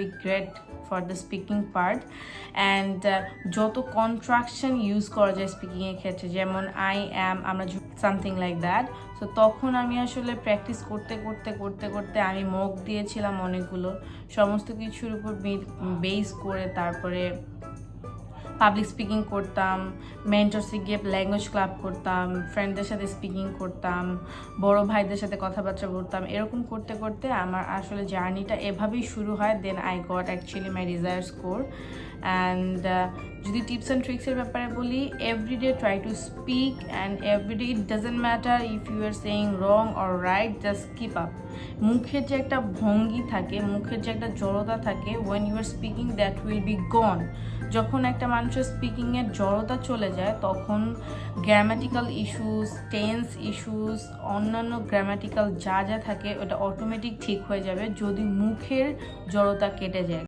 be great for the speaking part. And যত contraction use করা যায় স্পিকিংয়ের ক্ষেত্রে, যেমন আই অ্যাম, আমরা সামথিং লাইক দ্যাট। সো তখন আমি আসলে প্র্যাকটিস করতে করতে করতে করতে আমি মক দিয়েছিলাম অনেকগুলো, সমস্ত কিছুর উপর বেস করে তারপরে পাবলিক স্পিকিং করতাম, মেন্টরসে গিয়ে ল্যাঙ্গুয়েজ ক্লাব করতাম, ফ্রেন্ডদের সাথে স্পিকিং করতাম, বড় ভাইদের সাথে কথাবার্তা বলতাম। এরকম করতে করতে আমার আসলে জার্নিটা এভাবেই শুরু হয়। Then I got actually my desire score. And যদি টিপস অ্যান্ড ট্রিক্সের ব্যাপারে বলি, everyday try to speak and everyday it doesn't matter if you are saying wrong or right, just keep up. মুখের যে একটা ভঙ্গি থাকে, মুখের যে একটা জড়তা থাকে, when you are speaking that will be gone. যখন একটা মানুষের স্পিকিংয়ের জড়তা চলে যায় তখন গ্রামাটিক্যাল ইস্যুস, টেন্স ইস্যুস, অন্যান্য গ্রামাটিক্যাল যা যা থাকে ওটা অটোমেটিক ঠিক হয়ে যাবে যদি মুখের জড়তা কেটে যায়।